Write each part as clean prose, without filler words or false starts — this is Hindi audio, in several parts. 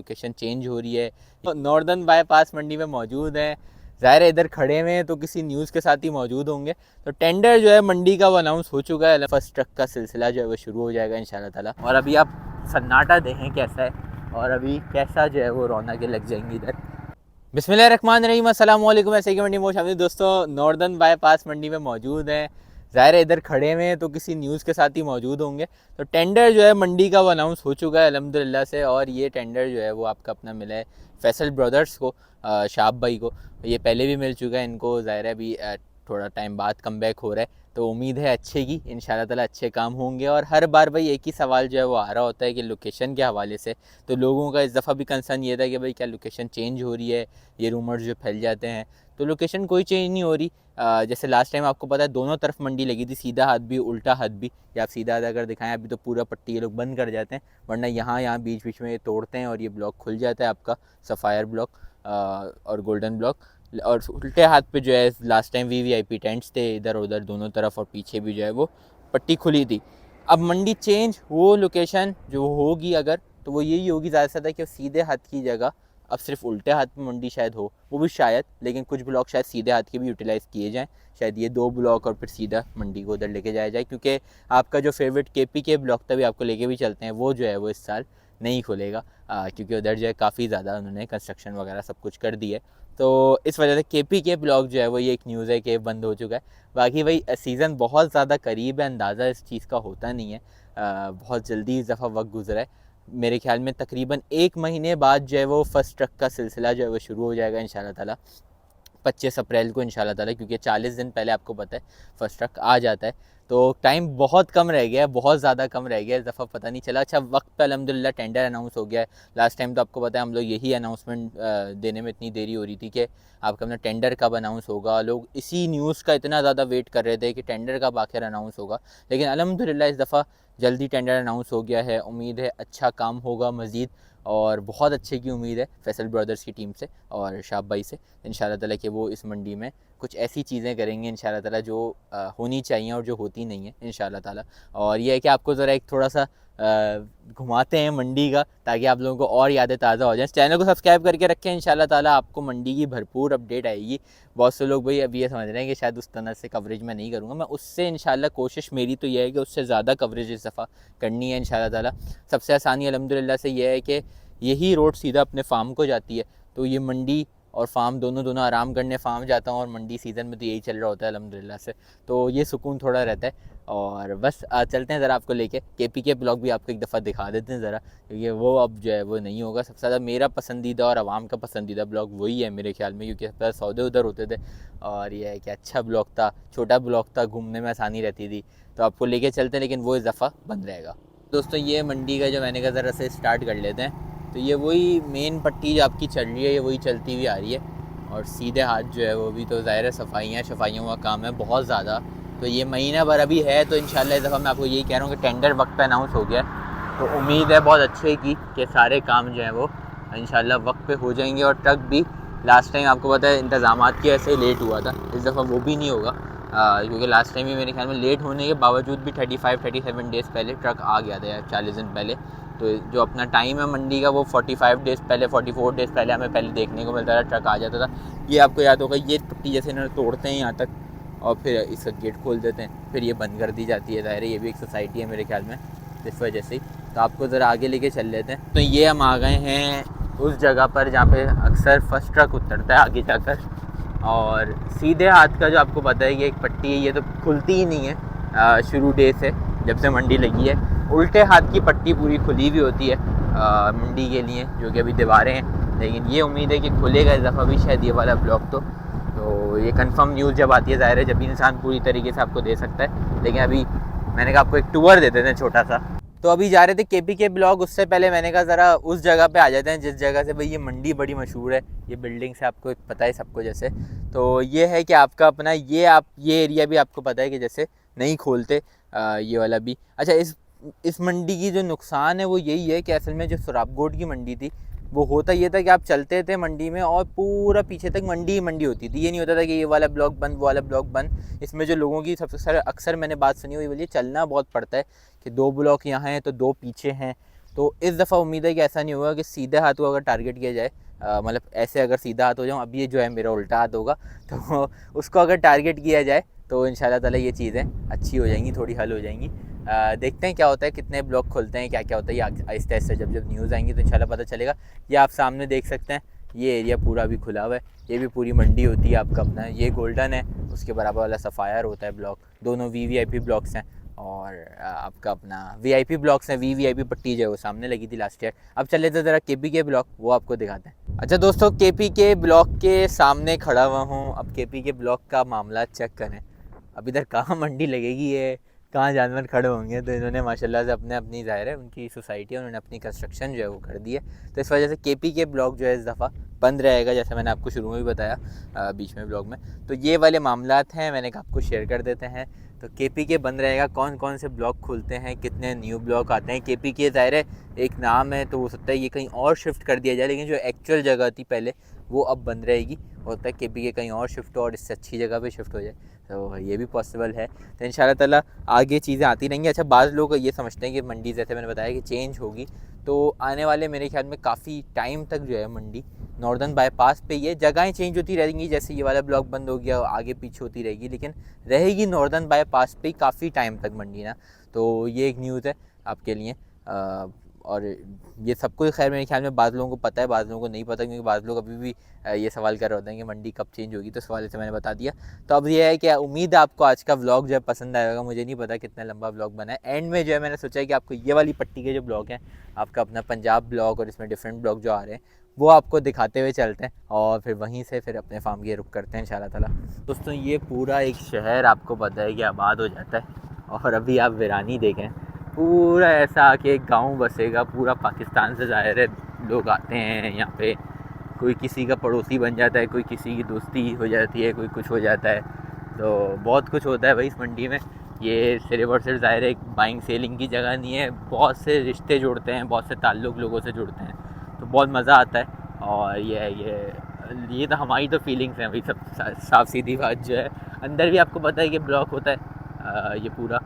लोकेशन चेंज हो रही है। तो नॉर्दर्न बाईपास मंडी में मौजूद हैं, ज़ाहिर है इधर खड़े हुए हैं तो किसी न्यूज़ के साथ ही मौजूद होंगे। तो टेंडर जो है मंडी का वो अनाउंस हो चुका है, फर्स्ट ट्रक का सिलसिला जो है वो शुरू हो जाएगा इंशाल्लाह ताला। और अभी आप सन्नाटा देखें कैसा है और अभी कैसा जो है वो रौनकें लग जाएंगी इधर। बिस्मिल्लाहिर्रहमानिर्रहीम, अस्सलाम वालेकुम। ऐसे की मंडी मोशामिद दोस्तों, नॉर्दर्न बाईपास मंडी में मौजूद हैं, ज़ाहिर है इधर खड़े हुए हैं तो किसी न्यूज़ के साथ ही मौजूद होंगे। तो टेंडर जो है मंडी का वो अनाउंस हो चुका है अल्हम्दुलिल्लाह से। और ये टेंडर जो है वो आपका अपना मिला है फैसल ब्रदर्स को, शाब भाई को। ये पहले भी मिल चुका है इनको, ज़ाहिर है अभी थोड़ा टाइम बाद कम बैक हो रहा है। तो उम्मीद है अच्छे की, इंशाल्लाह ताला अच्छे काम होंगे। और हर बार भाई एक ही सवाल जो है वो आ रहा होता है कि लोकेशन के हवाले से। तो लोगों का इस दफ़ा भी कंसर्न ये था कि भाई क्या लोकेशन चेंज हो रही है, ये रूमर्स जो फैल जाते हैं। तो लोकेशन कोई चेंज नहीं हो रही। जैसे लास्ट टाइम आपको पता है दोनों तरफ मंडी लगी थी, सीधा हाथ भी उल्टा हाथ भी। या आप सीधा हाथ अगर दिखाएं अभी तो पूरा पट्टी ये लोग बंद कर जाते हैं, वरना यहाँ बीच बीच में ये तोड़ते हैं और ये ब्लॉक खुल जाता है आपका, सफ़ायर ब्लॉक और गोल्डन ब्लॉक। और उल्टे हाथ पे जो है लास्ट टाइम वीवीआईपी टेंट्स थे इधर उधर दोनों तरफ, और पीछे भी जो है वो पट्टी खुली थी। अब मंडी चेंज, वो लोकेशन जो होगी अगर, तो वो यही होगी ज़्यादा से ज़्यादा कि सीधे हाथ की जगह अब सिर्फ उल्टे हाथ में मंडी शायद हो, वो भी शायद, लेकिन कुछ ब्लॉक शायद सीधे हाथ के भी यूटिलाइज़ किए जाएँ। शायद ये 2 ब्लॉक और फिर सीधा मंडी को उधर लेके जाया जाए, क्योंकि आपका जो फेवरेट केपीके ब्लॉक था भी आपको लेके भी चलते हैं, वो जो है वो इस साल नहीं खुलेगा, क्योंकि उधर जो है काफ़ी ज़्यादा उन्होंने कंस्ट्रक्शन वगैरह सब कुछ कर दी है। तो इस वजह से केपीके ब्लॉक जो है वो ये एक न्यूज़ है कि बंद हो चुका है। बाकी भाई सीज़न बहुत ज़्यादा करीब है, अंदाज़ा इस चीज़ का होता नहीं है। बहुत जल्दी इस दफ़ा वक्त गुजरा है। मेरे ख्याल में तकरीबन 1 महीने बाद जो है वो फर्स्ट ट्रक का सिलसिला जो है वो शुरू हो जाएगा इंशाल्लाह ताला, 25 अप्रैल को इंशाल्लाह ताला, क्योंकि 40 दिन पहले आपको पता है फर्स्ट ट्रक आ जाता है। तो टाइम बहुत कम रह गया है, बहुत ज़्यादा कम रह गया है, इस दफ़ा पता नहीं चला। अच्छा वक्त पे अल्हम्दुलिल्लाह टेंडर अनाउंस हो गया है। लास्ट टाइम तो आपको पता है हम लोग यही अनाउंसमेंट देने में इतनी देरी हो रही थी कि आपका अपना टेंडर कब अनाउंस होगा, लोग इसी न्यूज़ का इतना ज़्यादा वेट कर रहे थे कि टेंडर कब आखिर अनाउंस होगा। लेकिन अल्हम्दुलिल्लाह इस दफ़ा जल्दी टेंडर अनाउंस हो गया है। उम्मीद है अच्छा काम होगा मज़ीद, और बहुत अच्छे की उम्मीद है फैसल ब्रदर्स की टीम से और शाब भाई से इंशाल्लाह ताला कि वो इस मंडी में कुछ ऐसी चीज़ें करेंगे इंशाल्लाह ताला जो होनी चाहिए और जो होती नहीं है इंशाल्लाह ताला। और ये है कि आपको ज़रा एक थोड़ा सा घुमाते हैं मंडी का, ताकि आप लोगों को और यादें ताज़ा हो जाएं। चैनल को सब्सक्राइब करके रखें, इंशाल्लाह ताला आपको मंडी की भरपूर अपडेट आएगी। बहुत से लोग भाई अभी ये समझ रहे हैं कि शायद उस तरह से कवरेज मैं नहीं करूँगा, मैं उससे इंशाल्लाह कोशिश मेरी तो ये है कि उससे ज़्यादा कवरेज इस दफ़ा करनी है इंशाल्लाह ताला। सबसे आसानी अल्हम्दुलिल्लाह से ये है कि यही रोड सीधा अपने फार्म को जाती है, तो ये मंडी और फार्म दोनों आराम करने फार्म जाता हूँ, और मंडी सीज़न में तो यही चल रहा होता है अल्हम्दुलिल्लाह से, तो ये सुकून थोड़ा रहता है। और बस चलते हैं ज़रा आपको लेके केपीके ब्लॉग भी आपको एक दफ़ा दिखा देते हैं ज़रा, क्योंकि वो अब जो है वो नहीं होगा। सबसे ज़्यादा मेरा पसंदीदा और आवाम का पसंदीदा ब्लॉग वही है मेरे ख्याल में, क्योंकि सबसे ज़्यादा सौदे उधर होते थे, और ये है कि अच्छा ब्लॉग था, छोटा ब्लॉग था, घूमने में आसानी रहती थी। तो आपको लेके चलते हैं, लेकिन वो इस दफ़ा बंद रहेगा। दोस्तों ये मंडी का जो मैंने कहा ज़रा से स्टार्ट कर लेते हैं। तो ये वही मेन पट्टी जो आपकी चल रही है, ये वही चलती हुई आ रही है, और सीधे हाथ जो है वो भी तो ज़ाहिर है सफाइयों का काम है बहुत ज़्यादा। तो ये महीना भर अभी है, तो इंशाल्लाह इस दफ़ा मैं आपको यही कह रहा हूँ कि टेंडर वक्त पे अनाउंस हो गया है, तो उम्मीद है बहुत अच्छे की कि सारे काम जो हैं वो इंशाल्लाह वक्त पे हो जाएंगे। और ट्रक भी लास्ट टाइम आपको पता है इंतज़ामात की वजह से लेट हुआ था, इस दफ़ा वो भी नहीं होगा, क्योंकि लास्ट टाइम भी मेरे ख्याल में लेट होने के बावजूद भी 35-37 डेज़ पहले ट्रक आ गया था, या 40 दिन पहले। तो जो अपना टाइम है मंडी का वो 45 डेज़ पहले, 44 डेज़ पहले हमें पहले देखने को मिलता था, ट्रक आ जाता था। ये आपको याद होगा, ये पट्टी जैसे इन्होंने तोड़ते हैं यहाँ तक, और फिर इसका गेट खोल देते हैं, फिर ये बंद कर दी जाती है। ज़ाहिर है ये भी एक सोसाइटी है मेरे ख्याल में, इस वजह से ही। तो आपको ज़रा आगे लेके चल लेते हैं। तो ये हम आ गए हैं उस जगह पर जहाँ पे अक्सर फर्स्ट ट्रक उतरता है आगे जाकर, और सीधे हाथ का जो आपको पता है कि एक पट्टी है, ये तो खुलती ही नहीं है शुरू डे से, जब से मंडी लगी है। उल्टे हाथ की पट्टी पूरी खुली हुई होती है मंडी के लिए, जो कि अभी दीवारें हैं, लेकिन ये उम्मीद है कि खुलेगा इस दफ़ा भी शायद ये वाला ब्लॉक। तो ये कंफर्म न्यूज़ जब आती है ज़ाहिर है जब भी इंसान पूरी तरीके से आपको दे सकता है, लेकिन अभी मैंने कहा आपको एक टूर दे देते हैं छोटा सा। तो अभी जा रहे थे केपीके ब्लॉग, उससे पहले मैंने कहा ज़रा उस जगह पे आ जाते हैं जिस जगह से भाई ये मंडी बड़ी मशहूर है, ये बिल्डिंग से आपको पता है सबको जैसे। तो ये है कि आपका अपना ये एरिया भी आपको पता है कि जैसे नहीं खोलते ये वाला भी। अच्छा इस मंडी की जो नुकसान है वो यही है कि असल में जो सुराबगोट की मंडी थी, वो होता ये था कि आप चलते थे मंडी में और पूरा पीछे तक मंडी ही मंडी होती थी। ये नहीं होता था कि ये वाला ब्लॉक बंद वो वाला ब्लॉक बंद। इसमें जो लोगों की सबसे अक्सर मैंने बात सुनी हुई, बोलिए चलना बहुत पड़ता है कि 2 ब्लॉक यहाँ हैं तो 2 पीछे हैं, तो इस दफ़ा उम्मीद है कि ऐसा नहीं होगा कि सीधे हाथों अगर टारगेट किया जाए, मतलब ऐसे अगर सीधा हाथ हो जाऊँ, अब ये जो है मेरा उल्टा हाथ होगा, तो उसको अगर टारगेट किया जाए तो इंशाल्लाह ताला ये चीज़ें अच्छी हो जाएंगी, थोड़ी हल हो जाएंगी। देखते हैं क्या होता है, कितने ब्लॉक खुलते हैं, क्या क्या होता है, ये आहिस्ता आहिस्ता जब जब न्यूज़ आएंगी तो इंशाल्लाह पता चलेगा। ये आप सामने देख सकते हैं, ये एरिया पूरा भी खुला हुआ है, ये भी पूरी मंडी होती है आपका अपना। ये गोल्डन है, उसके बराबर वाला सफ़ायर होता है ब्लॉक, दोनों वीवीआईपी ब्लॉक्स हैं। और आपका अपना वीआईपी ब्लॉक्स हैं, वीवीआईपी पट्टी जो है वो सामने लगी थी लास्ट ईयर। अब चले तो ज़रा केपी के ब्लॉक, वो आपको दिखाते हैं। अच्छा दोस्तों, केपी के ब्लॉक के सामने खड़ा हुआ हूँ। अब केपी के ब्लॉक का मामला चेक करें, अब इधर कहाँ मंडी लगेगी है, कहाँ जानवर खड़े होंगे। तो इन्होंने माशाल्लाह से अपने अपनी ज़ाहिर है उनकी सोसाइटी है, उन्होंने अपनी कंस्ट्रक्शन जो है वो कर दी है। तो इस वजह से केपी के ब्लॉक जो है इस दफ़ा बंद रहेगा, जैसे मैंने आपको शुरू में भी बताया बीच में ब्लॉग में। तो ये वाले मामलात हैं, मैंने कहा आपको शेयर कर देते हैं। तो केपी के बंद रहेगा, कौन कौन से ब्लॉक खुलते हैं, कितने न्यू ब्लॉक आते हैं। केपी के ज़ाहिर है एक नाम है, तो हो सकता है ये कहीं और शिफ्ट कर दिया जाए, लेकिन जो एक्चुअल जगह थी पहले वो अब बंद रहेगी। होता है केपी के कहीं और शिफ्ट हो और इससे अच्छी जगह पे शिफ्ट हो जाए, तो ये भी पॉसिबल है। तो इंशाल्लाह ताला आगे चीज़ें आती रहेंगी। अच्छा, बाज़ लोग ये समझते हैं कि मंडी जैसे मैंने बताया कि चेंज होगी, तो आने वाले मेरे ख्याल में काफ़ी टाइम तक जो है मंडी नॉर्दर्न बाईपास पे ये जगहें चेंज होती रहेंगी। जैसे ये वाला ब्लॉक बंद हो गया, आगे पीछे होती रहेगी, लेकिन रहेगी नॉर्दर्न बाईपास पे ही काफ़ी टाइम तक मंडी ना। तो ये एक न्यूज़ है आपके लिए। और ये सब कुछ खैर मेरे ख्याल में बाद लोगों को पता है, बाद लोगों को नहीं पता, क्योंकि बाद लोग अभी भी ये सवाल कर रहे होते हैं कि मंडी कब चेंज होगी। तो इस हवाले से मैंने बता दिया। तो अब ये है कि उम्मीद है आपको आज का व्लॉग जो है पसंद आएगा। मुझे नहीं पता कितना लंबा व्लॉग बना है। एंड में जो है मैंने सोचा है कि आपको ये वाली पट्टी के जो ब्लॉग हैं, आपका अपना पंजाब ब्लॉग और इसमें डिफरेंट ब्लॉग जो आ रहे हैं, वो आपको दिखाते हुए चलते हैं और फिर वहीं से फिर अपने फार्म की रुख करते हैं इंशाल्लाह ताला। दोस्तों, ये पूरा एक शहर आपको पता है कि आबाद हो जाता है, और अभी आप वीरानी देखें, पूरा ऐसा आके एक गाँव बसेगा। पूरा पाकिस्तान से ज़ाहिर है लोग आते हैं यहाँ पे, कोई किसी का पड़ोसी बन जाता है, कोई किसी की दोस्ती हो जाती है, कोई कुछ हो जाता है। तो बहुत कुछ होता है भाई इस मंडी में। ये सिर्फ और सिर्फ ज़ाहिर है एक बाइंग सेलिंग की जगह नहीं है, बहुत से रिश्ते जोड़ते हैं, बहुत से ताल्लुक़ लोगों से जुड़ते हैं, तो बहुत मज़ा आता है। और ये तो हमारी तो फीलिंग्स हैं भाई, सब साफ सीधी बात जो है। अंदर भी आपको पता है कि ब्लॉक होता है ये पूरा,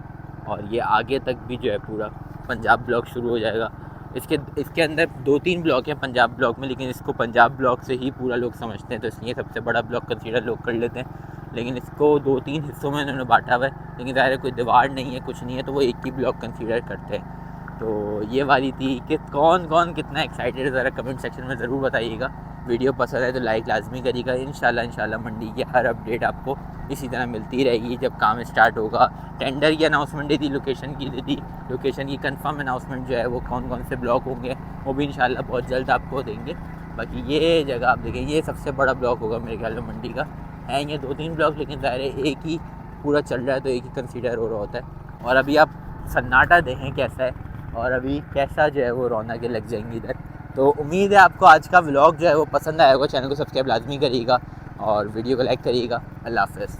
और ये आगे तक भी जो है पूरा पंजाब ब्लॉक शुरू हो जाएगा। इसके अंदर 2-3 ब्लॉक हैं पंजाब ब्लॉक में, लेकिन इसको पंजाब ब्लॉक से ही पूरा लोग समझते हैं, तो इसलिए सबसे बड़ा ब्लॉक कंसीडर लोग कर लेते हैं। लेकिन इसको 2-3 हिस्सों में उन्होंने बांटा हुआ है, लेकिन ज़ाहिर है कोई दीवार नहीं है, कुछ नहीं है, तो वो एक ही ब्लॉक कंसीडर करते हैं। तो ये वाली थी कि कौन कौन कितना एक्साइटेड है, ज़रा कमेंट सेक्शन में ज़रूर बताइएगा। वीडियो पसंद है तो लाइक लाजमी करिएगा। इंशाल्लाह मंडी की हर अपडेट आपको इसी तरह मिलती रहेगी। जब काम स्टार्ट होगा, टेंडर की अनाउंसमेंट दी थी, लोकेशन की कंफर्म अनाउंसमेंट जो है वो कौन कौन से ब्लॉक होंगे वो भी इंशाल्लाह बहुत जल्द आपको देंगे। बाकी ये जगह आप देखें, ये सबसे बड़ा ब्लॉक होगा मेरे ख्याल में मंडी का। है ये 2-3 ब्लॉक, लेकिन ज़ाहिर है एक ही पूरा चल रहा है, तो एक ही कंसीडर हो रहा होता है। और अभी आप सन्नाटा देखें कैसा है, और अभी कैसा जो है वो रौनकें लग जाएंगी इधर। तो उम्मीद है आपको आज का व्लॉग जो है वो पसंद आएगा। चैनल को सब्सक्राइब लाजमी करिएगा और वीडियो को लाइक करिएगा। अल्लाह हाफ़िज़।